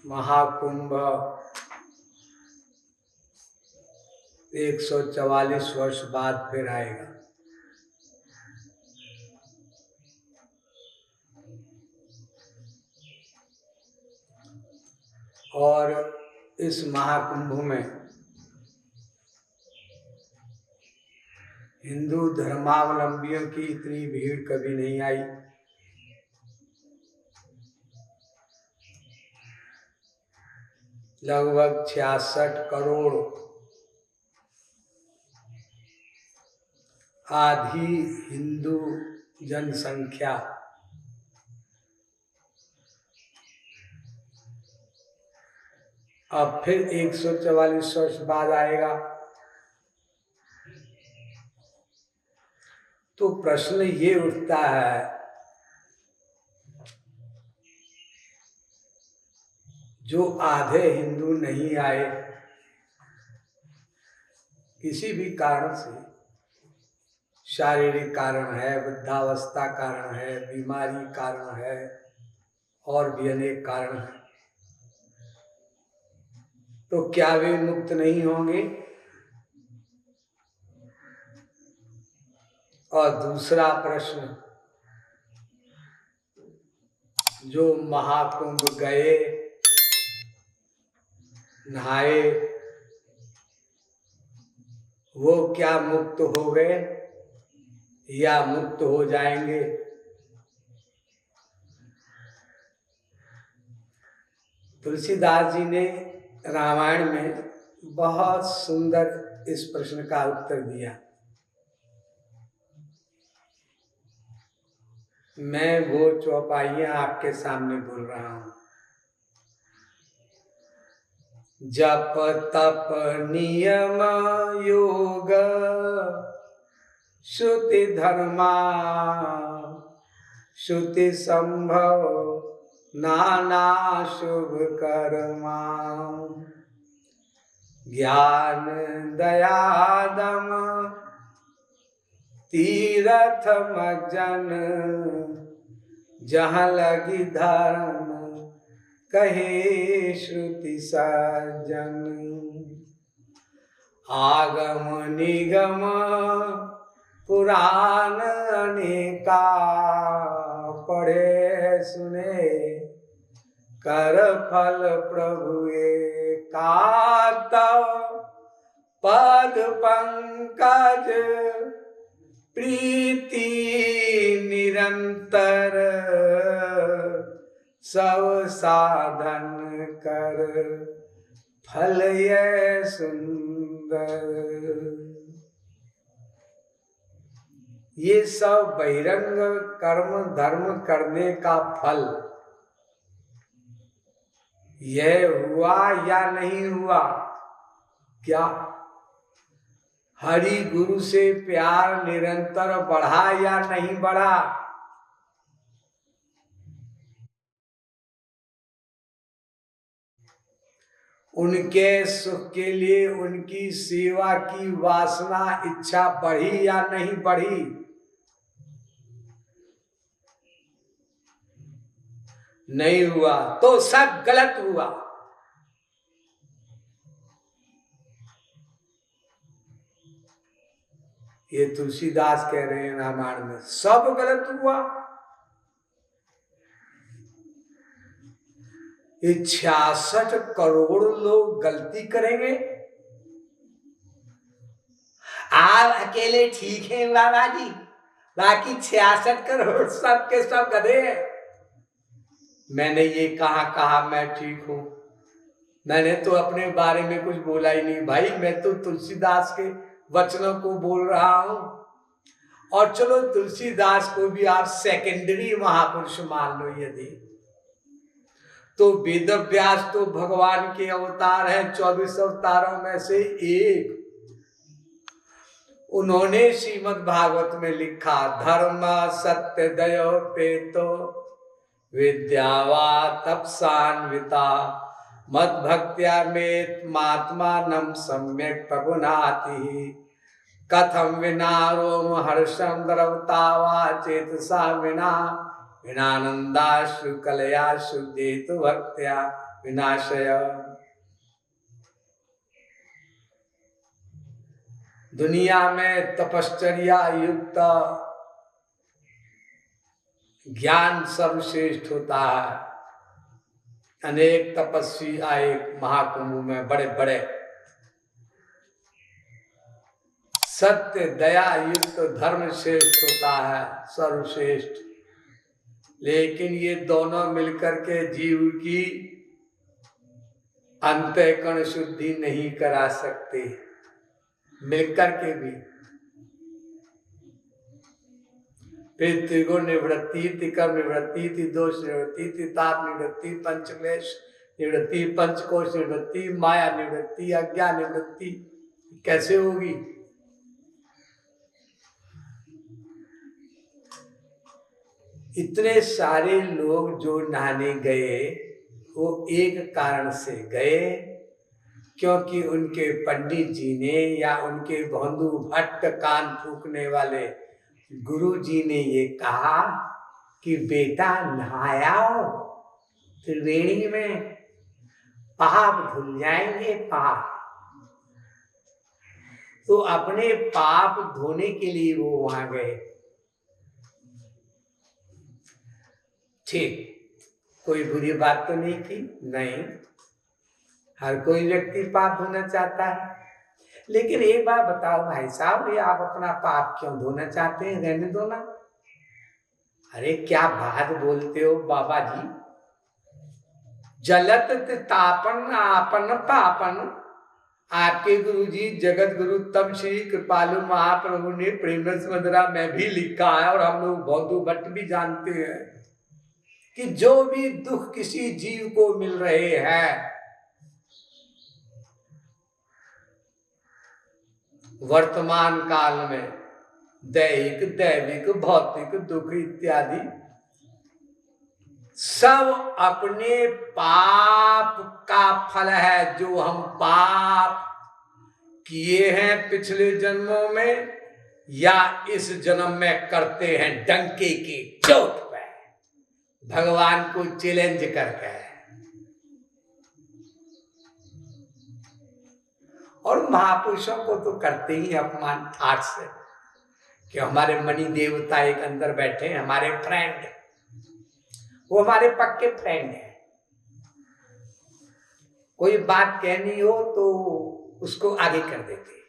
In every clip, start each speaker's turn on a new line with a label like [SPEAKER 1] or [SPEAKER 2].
[SPEAKER 1] महाकुंभ 144 वर्ष बाद फिर आएगा। और इस महाकुंभ में हिंदू धर्मावलंबियों की इतनी भीड़ कभी नहीं आई। लगभग 66 करोड़, आधी हिंदू जनसंख्या अब फिर 144 वर्ष बाद आएगा। तो प्रश्न ये उठता है, जो आधे हिंदू नहीं आए किसी भी कारण से, शारीरिक कारण है, वृद्धावस्था कारण है, बीमारी कारण है, और भी अनेक कारण हैं, तो क्या वे मुक्त नहीं होंगे? और दूसरा प्रश्न, जो महाकुंभ गए, नहाए, वो क्या मुक्त हो गए या मुक्त हो जाएंगे? तुलसीदास जी ने रामायण में बहुत सुंदर इस प्रश्न का उत्तर दिया। मैं वो चौपाइयां आपके सामने बोल रहा हूं। जप तप नियम योग श्रुति धर्मा श्रुति संभव नाना शुभ कर्मा ज्ञान दया दम तीरथ मज्जन जहाँ लगी धर्म कहे श्रुति सज्जन आगम निगम पुराण अनेका पढ़े सुने कर फल प्रभु एका तव पद पंकज प्रीति निरंतर सब साधन कर फल ये सुंदर। ये सब बहिरंग कर्म धर्म करने का फल यह हुआ या नहीं हुआ? क्या हरि गुरु से प्यार निरंतर बढ़ा या नहीं बढ़ा? उनके सुख के लिए उनकी सेवा की वासना इच्छा बढ़ी या नहीं बढ़ी? नहीं हुआ तो सब गलत हुआ। ये तुलसीदास कह रहे हैं रामायण में, सब गलत हुआ। ये 66 करोड़ लोग गलती करेंगे। आप अकेले ठीक हैं बाबा जी, बाकी 66 करोड़ सब के सब गधे हैं। मैंने ये कहा मैं ठीक हूं? मैंने तो अपने बारे में कुछ बोला ही नहीं भाई, मैं तो तुलसीदास के वचनों को बोल रहा हूं। और चलो तुलसीदास को भी आप सेकेंडरी महापुरुष मान लो यदि, तो वेद व्यास तो भगवान के अवतार हैं, 24 अवतारों में से एक। उन्होंने श्रीमद् भागवत में लिखा, धर्म सत्य दयो पेतो विद्यावा तपसान्विता मद भक्त्या में महात्मानं सम्यक प्रगुणाति कथम विना रोम हर्षम द्रवता वा चेतसा विना विनानंदाश्रु कलया शुद्धेतु भक्त्या विनाशय। दुनिया में तपश्चर्या युक्त ज्ञान सर्वश्रेष्ठ होता है। अनेक तपस्वी आए महाकुंभ में, बड़े बड़े सत्य दया युक्त धर्म श्रेष्ठ होता है, सर्वश्रेष्ठ। लेकिन ये दोनों मिलकर के जीव की अंतःकरण शुद्धि नहीं करा सकते, मिलकर के भी। त्रिगुण निवृत्ति, त्रिकर्म निवृत्ति, दोष निवृत्ति, ताप निवृत्ति, पंचक्लेश निवृत्ति, पंचकोश निवृत्ति, माया निवृत्ति, अज्ञान निवृत्ति कैसे होगी? इतने सारे लोग जो नहाने गए वो एक कारण से गए, क्योंकि उनके पंडित जी ने या उनके बंधु भट्ट कान फूकने वाले गुरु जी ने ये कहा कि बेटा नहायाओ त्रिवेणी में, पाप धुल जाएंगे पाप। तो अपने पाप धोने के लिए वो वहां गए। ठीक, कोई बुरी बात तो नहीं की, नहीं, हर कोई व्यक्ति पाप धोना चाहता है। लेकिन एक बात बताओ भाई साहब, ये आप अपना पाप क्यों धोना चाहते हैं? रहने दो ना। अरे क्या बात बोलते हो बाबा जी। जलत तापन आपन पापन। आपके गुरु जी जगत गुरु तम श्री कृपालु महाप्रभु ने प्रेम रस मदिरा में भी लिखा है, और हम लोग बौद्धू भट्ट भी जानते हैं कि जो भी दुख किसी जीव को मिल रहे हैं, वर्तमान काल में दैहिक, दैविक, भौतिक दुख इत्यादि सब अपने पाप का फल है, जो हम पाप किए हैं पिछले जन्मों में या इस जन्म में करते हैं, डंके की चोट पे भगवान को चैलेंज करके। और महापुरुषों को तो करते ही अपमान ठाठ से कि हमारे मणि देवता एक अंदर बैठे हैं, हमारे फ्रेंड, वो हमारे पक्के फ्रेंड हैं। कोई बात कहनी हो तो उसको आगे कर देते।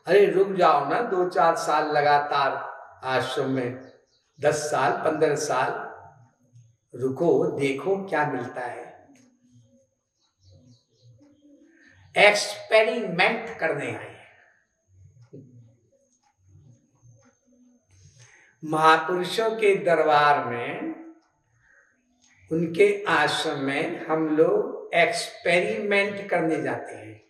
[SPEAKER 1] अरे रुक जाओ ना, 2-4 साल लगातार आश्रम में, 10 साल 15 साल रुको, देखो क्या मिलता है। एक्सपेरिमेंट करने आए। महापुरुषों के दरबार में, उनके आश्रम में हम लोग एक्सपेरिमेंट करने जाते हैं।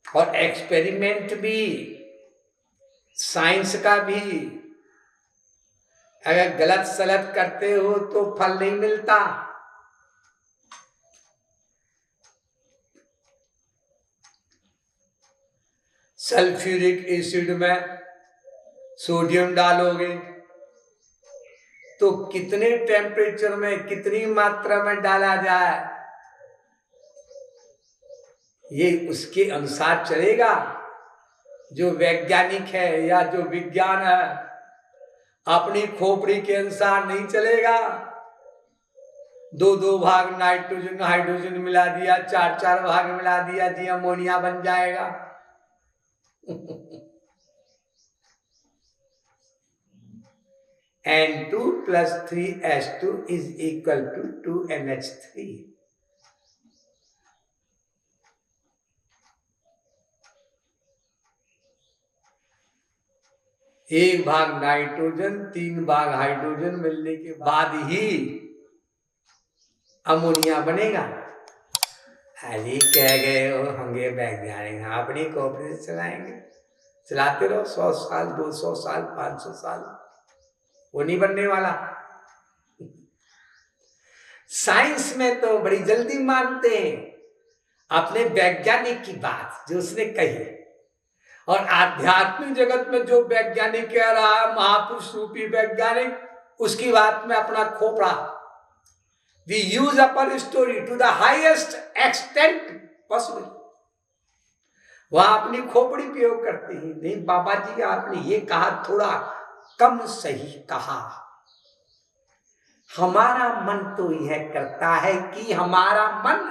[SPEAKER 1] और एक्सपेरिमेंट भी साइंस का भी, अगर गलत सलत करते हो तो फल नहीं मिलता। सल्फ्यूरिक एसिड में सोडियम डालोगे तो कितने टेम्परेचर में, कितनी मात्रा में डाला जाए, ये उसके अनुसार चलेगा। जो वैज्ञानिक है या जो विज्ञान है, अपनी खोपड़ी के अनुसार नहीं चलेगा। 2-2 भाग नाइट्रोजन हाइड्रोजन मिला दिया, 4-4 भाग मिला दिया जी अमोनिया बन जाएगा। N2 plus 3H2 is equal to 2NH3. एक भाग नाइट्रोजन, 3 भाग हाइड्रोजन मिलने के बाद ही अमोनिया बनेगा। अरे कह गए हो होंगे वैज्ञानिक, अपनी खोपड़ी से चलाएंगे, चलाते रहो 100 साल 200 साल 500 साल, वो नहीं बनने वाला। साइंस में तो बड़ी जल्दी मानते हैं अपने वैज्ञानिक की बात जो उसने कही, और आध्यात्मिक जगत में जो वैज्ञानिक कह रहा है, महापुरुष रूपी वैज्ञानिक, उसकी बात में अपना खोपड़ा, we use upper storey to the highest extent possible. वह अपनी खोपड़ी प्रयोग करते हैं, नहीं बाबा जी आपने ये कहा थोड़ा कम सही कहा। हमारा मन तो यह करता है कि हमारा मन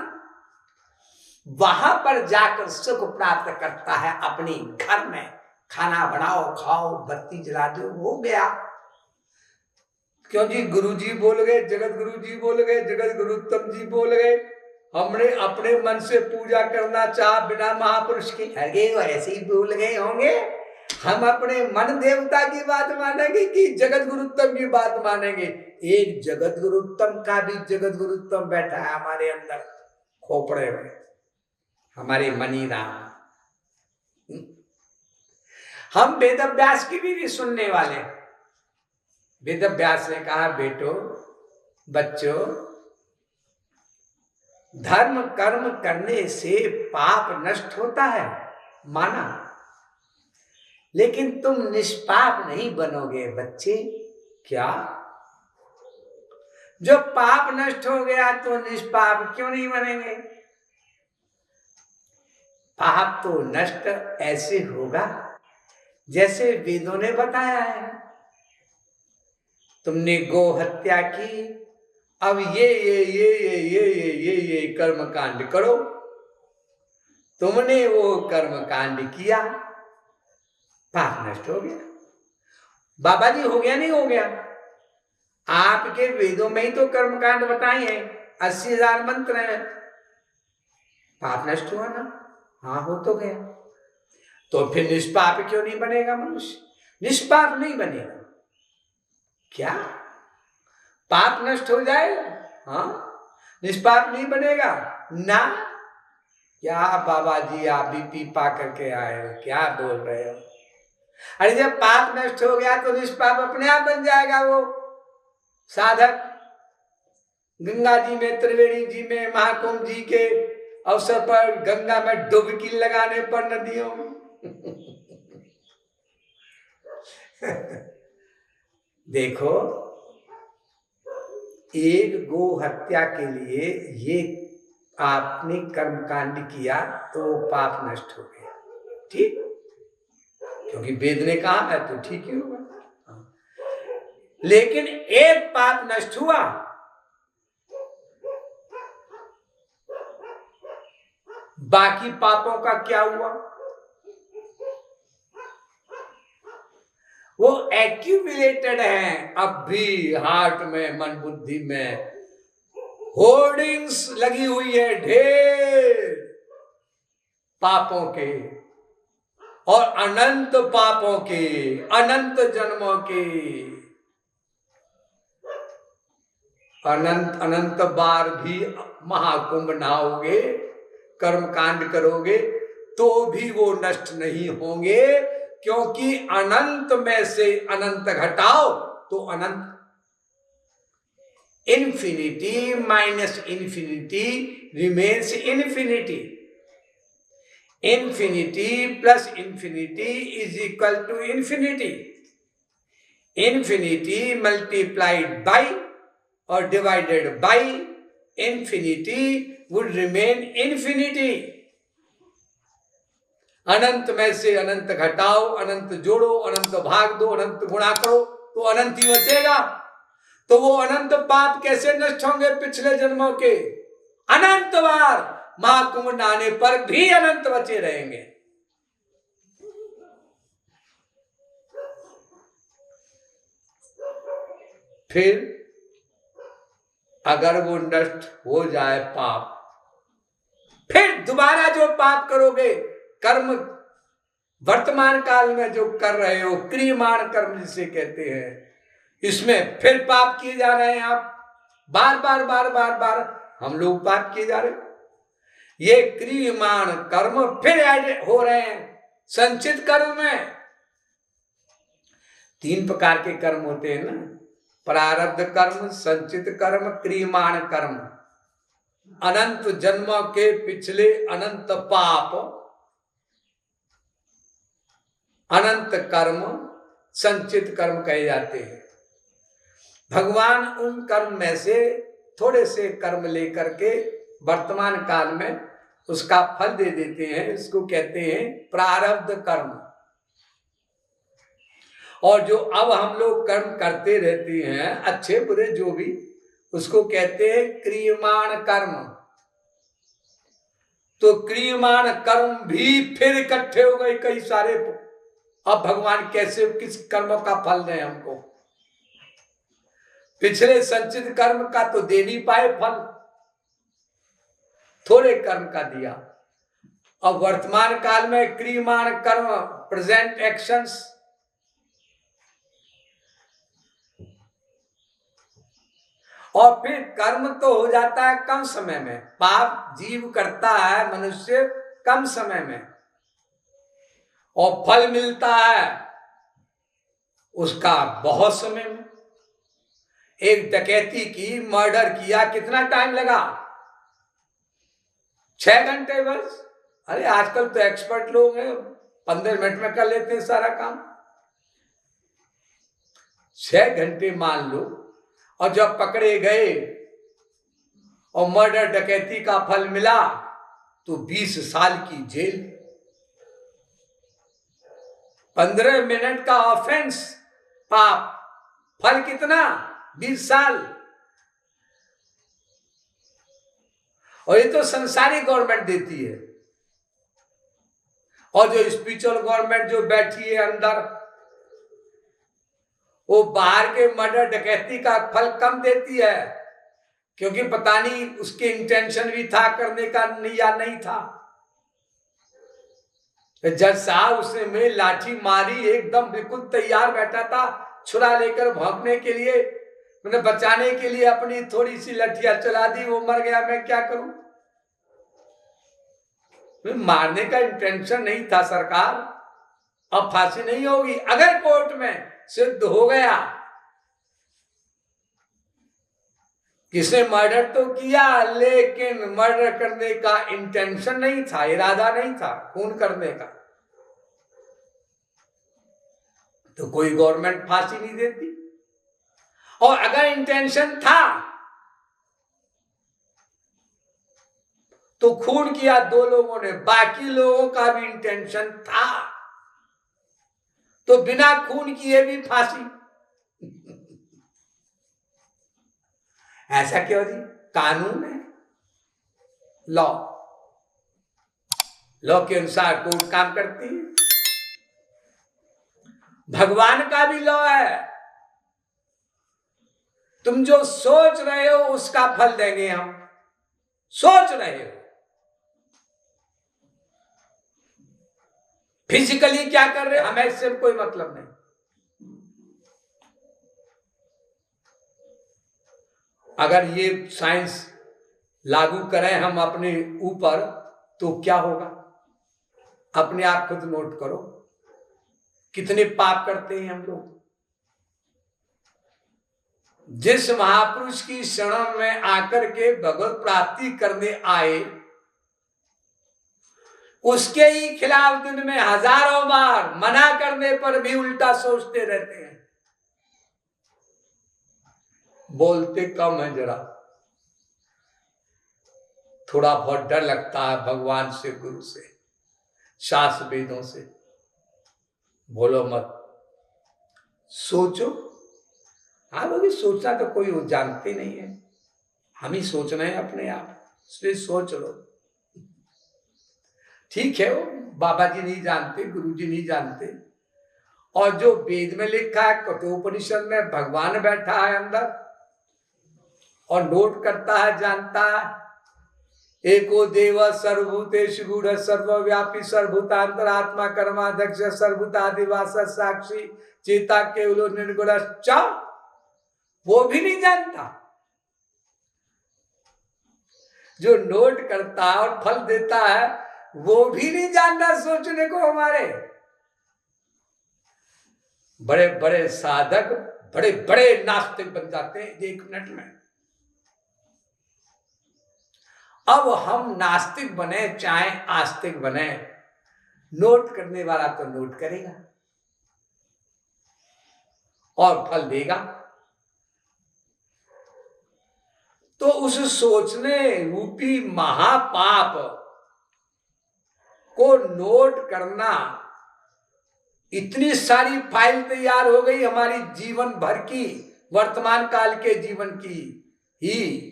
[SPEAKER 1] वहां पर जाकर सुख प्राप्त करता है, अपने घर में खाना बनाओ खाओ बत्ती जला दो, हो गया। क्यों जी गुरु जी बोल गए, जगत गुरु जी बोल गए, जगत गुरु उत्तम जी बोल गए, हमने अपने मन से पूजा करना चाहा बिना महापुरुष के, अरे ऐसे ही बोल गए होंगे। हम अपने मन देवता की बात मानेंगे कि जगत गुरु उत्तम की बात मानेंगे? एक जगत गुरु उत्तम का भी जगत गुरु उत्तम बैठा है हमारे अंदर खोपड़े में, हमारे मनी राम। हम वेद व्यास की भी नहीं सुनने वाले। वेद व्यास ने कहा बेटो बच्चों, धर्म कर्म करने से पाप नष्ट होता है, माना, लेकिन तुम निष्पाप नहीं बनोगे बच्चे। क्या? जो पाप नष्ट हो गया तो निष्पाप क्यों नहीं बनेंगे? पाप तो नष्ट ऐसे होगा जैसे वेदों ने बताया है। तुमने गो हत्या की, अब ये कर्म कांड करो। तुमने वो कर्म कांड किया, पाप नष्ट हो गया। बाबा जी हो गया नहीं हो गया? आपके वेदों में ही तो कर्म कांड बताए हैं, 80,000 मंत्र हैं, पाप नष्ट हुआ ना? हाँ हो तो गया। तो फिर निष्पाप क्यों नहीं बनेगा मनुष्य? निष्पाप नहीं बनेगा क्या? पाप नष्ट हो जाएगा? हाँ, निष्पाप नहीं बनेगा ना? क्या बाबा जी आप भी पी पा करके आए हो, क्या बोल रहे हो? अरे जब पाप नष्ट हो गया तो निष्पाप अपने आप बन जाएगा वो साधक। गंगा जी में, त्रिवेणी जी में, महाकुंभ जी के अवसर पर गंगा में डुबकी लगाने पर नदियों में देखो, एक गो हत्या के लिए ये आपने कर्मकांड किया तो पाप नष्ट हो गया, ठीक? क्योंकि वेद ने कहा है तो ठीक ही होगा। लेकिन एक पाप नष्ट हुआ, बाकी पापों का क्या हुआ? वो एक्यूमुलेटेड है अब भी हार्ट में, मन बुद्धि में होर्डिंग्स लगी हुई है ढेर पापों के, और अनंत पापों के, अनंत जन्मों के, अनंत अनंत बार भी महाकुंभ नहाओगे, कर्मकांड करोगे तो भी वो नष्ट नहीं होंगे, क्योंकि अनंत में से अनंत घटाओ तो अनंत। Infinity minus infinity remains infinity. Infinity plus infinity is equal to infinity. Infinity multiplied by और divided by infinity would remain infinity. अनंत में से अनंत घटाओ, अनंत जोड़ो, अनंत भाग दो, अनंत गुणा करो तो अनंत ही बचेगा। तो वो अनंत पाप कैसे नष्ट होंगे पिछले जन्मों के? अनंत बार महाकुंभ नहाने पर भी अनंत बचे रहेंगे। फिर अगर वो नष्ट हो जाए पाप, फिर दोबारा जो पाप करोगे, कर्म वर्तमान काल में जो कर रहे हो, क्रियमाण कर्म जिसे कहते हैं, इसमें फिर पाप किए जा रहे हैं आप, बार बार बार बार बार हम लोग पाप किए जा रहे हैं। ये क्रियमाण कर्म फिर ऐड हो रहे हैं संचित कर्म में। 3 प्रकार के कर्म होते हैं ना, प्रारब्ध कर्म, संचित कर्म, क्रियमाण कर्म। अनंत जन्मों के पिछले अनंत पाप, अनंत कर्म संचित कर्म कहे जाते हैं। भगवान उन कर्म में से थोड़े से कर्म लेकर के वर्तमान काल में उसका फल दे देते हैं। इसको कहते हैं प्रारब्ध कर्म। और जो अब हम लोग कर्म करते रहते हैं, अच्छे बुरे जो भी, उसको कहते हैं क्रियमाण कर्म। तो क्रियमाण कर्म भी फिर इकट्ठे हो गए कई सारे। अब भगवान कैसे किस कर्म का फल दें हमको? पिछले संचित कर्म का तो दे नहीं पाए फल, थोड़े कर्म का दिया। अब वर्तमान काल में क्रियमाण कर्म, प्रेजेंट एक्शंस, और फिर कर्म तो हो जाता है कम समय में। पाप जीव करता है मनुष्य कम समय में, और फल मिलता है उसका बहुत समय में। एक डकैती की, मर्डर किया, कितना टाइम लगा? 6 घंटे बस। अरे आजकल तो एक्सपर्ट लोग हैं, 15 मिनट में कर लेते हैं सारा काम। 6 घंटे मान लो, और जब पकड़े गए और मर्डर डकैती का फल मिला तो 20 साल की जेल। 15 मिनट का ऑफेंस, पाप, फल कितना? 20 साल। और ये तो संसारी गवर्नमेंट देती है। और जो स्पिरिचुअल गवर्नमेंट जो बैठी है अंदर, वो बाहर के मर्डर डकैती का फल कम देती है, क्योंकि पता नहीं उसके इंटेंशन भी था करने का नहीं या नहीं था। जज साहब उसने में लाठी मारी, एकदम बिल्कुल तैयार बैठा था छुरा लेकर भौंकने के लिए। मैंने बचाने के लिए अपनी थोड़ी सी लठिया चला दी, वो मर गया, मैं क्या करूं? मारने का इंटेंशन नहीं था सरकार। अब फांसी नहीं होगी। अगर कोर्ट में सिद्ध हो गया किसने मर्डर तो किया, लेकिन मर्डर करने का इंटेंशन नहीं था, इरादा नहीं था खून करने का, तो कोई गवर्नमेंट फांसी नहीं देती। और अगर इंटेंशन था तो खून किया 2 लोगों ने, बाकी लोगों का भी इंटेंशन था, तो बिना खून किए भी फांसी। ऐसा क्यों जी? कानून है, लॉ, लॉ के अनुसार कोर्ट काम करती है। भगवान का भी लॉ है। तुम जो सोच रहे हो उसका फल देंगे हम। सोच रहे हो, फिजिकली क्या कर रहे हो हमें इससे कोई मतलब नहीं। अगर ये साइंस लागू करें हम अपने ऊपर तो क्या होगा? अपने आप खुद नोट करो, कितने पाप करते हैं हम लोग। जिस महापुरुष की शरण में आकर के भगवत प्राप्ति करने आए, उसके ही खिलाफ दिन में हजारों बार मना करने पर भी उल्टा सोचते रहते हैं। बोलते कम है, जरा थोड़ा बहुत डर लगता है भगवान से, गुरु से, शास्त्र वेदों से। बोलो मत, सोचो। हाँ लोग, सोचना तो कोई जानते नहीं है, हम ही सोच रहे हैं अपने आप, इसलिए सोच लो। ठीक है, वो बाबा जी नहीं जानते, गुरु जी नहीं जानते। और जो वेद में लिखा है, कठोपनिषद में, भगवान बैठा है अंदर और नोट करता है, जानता है। एको देव सर्वभूतेषु गूढ़ सर्वव्यापी सर्वभूतांतरात्मा कर्माध्यक्ष सर्वभूतादिवास साक्षी चेता केवलो निर्गुण, वो भी नहीं जानता। जो नोट करता है और फल देता है वो भी नहीं जानता सोचने को। हमारे बड़े बड़े साधक बड़े बड़े नास्तिक बन जाते हैं 1 मिनट में। अब हम नास्तिक बने चाहे आस्तिक बने, नोट करने वाला तो नोट करेगा और फल देगा। तो उस सोचने रूपी महापाप को नोट करना, इतनी सारी फाइल तैयार हो गई हमारी जीवन भर की, वर्तमान काल के जीवन की ही।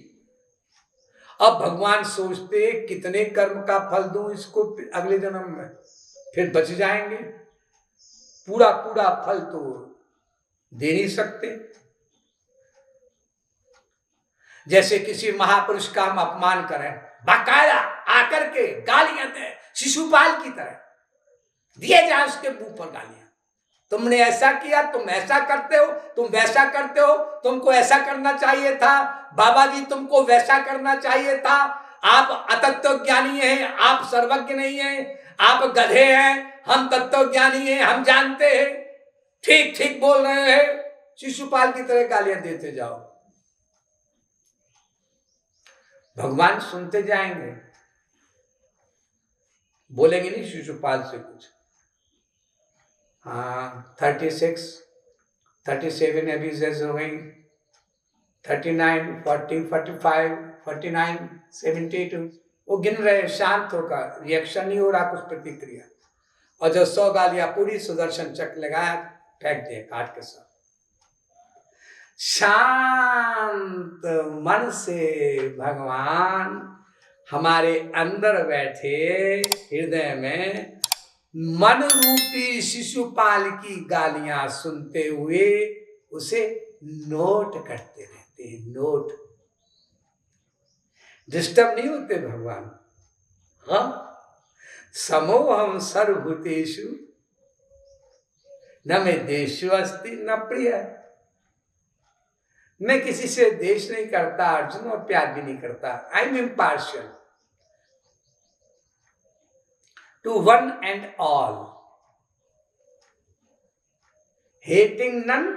[SPEAKER 1] अब भगवान सोचते कितने कर्म का फल दूं इसको अगले जन्म में, फिर बच जाएंगे। पूरा पूरा फल तो दे नहीं सकते। जैसे किसी महापुरुष का हम अपमान करें, बाकायदा आकर के गालियां दें, शिशुपाल की तरह दिए जाए उसके मुंह पर गालियां। तुमने ऐसा किया, तुम ऐसा करते हो, तुम वैसा करते हो, तुमको ऐसा करना चाहिए था, बाबा जी तुमको वैसा करना चाहिए था, आप अतत्व ज्ञानी हैं, आप सर्वज्ञ नहीं हैं, आप गधे हैं, हम तत्व ज्ञानी हैं, हम जानते हैं, ठीक ठीक बोल रहे हैं। शिशुपाल की तरह गालियां देते जाओ, भगवान सुनते जाएंगे, बोलेंगे नहीं शिशुपाल से कुछ। हाँ, 36, 37 एबिसेस हो गई, 39, 40, 45, 49, 72, वो गिन रहे, शांत होकर, रिएक्शन नहीं हो रहा, कुछ प्रतिक्रिया। और जो 100 गालियां पूरी सुदर्शन चक्र लगाया, फेंक दिए काट के सब। शांत मन से भगवान हमारे अंदर बैठे, हृदय में मन रूपी शिशुपाल की गालियां सुनते हुए उसे नोट करते रहते हैं। नोट, डिस्टर्ब नहीं होते भगवान। हाँ, समोहम सर्वभूतेषु न मे देशो अस्ति न प्रिय। मैं किसी से देश नहीं करता अर्जुन, और प्यार भी नहीं करता। I am impartial to one and all, hating none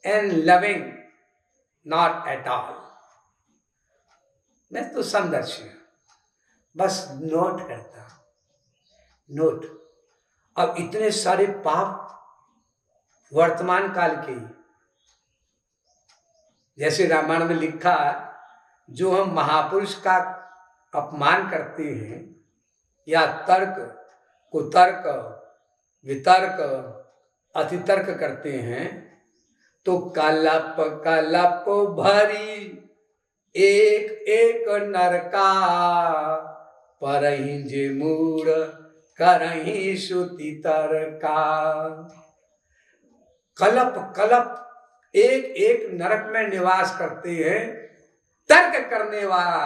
[SPEAKER 1] and loving not at all। मैं तो समदर्शी हूं, बस नोट करता हूं, नोट। अब इतने सारे पाप वर्तमान काल के, जैसे रामायण में लिखा, जो हम महापुरुष का अपमान करते हैं या तर्क, कुतर्क, वितर्क, अतितर्क करते हैं, तो कलप कलप भरी एक एक नरका, परहि जे मूढ़ करहि श्रुति तर्का। कलप कलप एक एक नरक में निवास करते हैं। तर्क करने वाला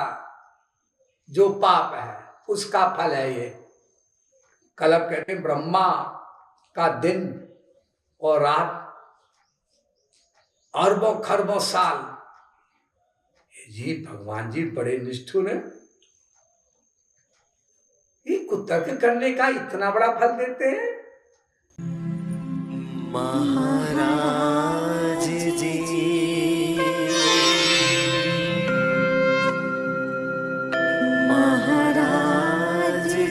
[SPEAKER 1] जो पाप है उसका फल है ये। कलप कहते हैं ब्रह्मा का दिन और रात, अरबों खरबों साल। जी भगवान जी बड़े निष्ठुर हैं, ये कुतर्क करने का इतना बड़ा फल देते हैं।
[SPEAKER 2] महाराज जी महाराज जी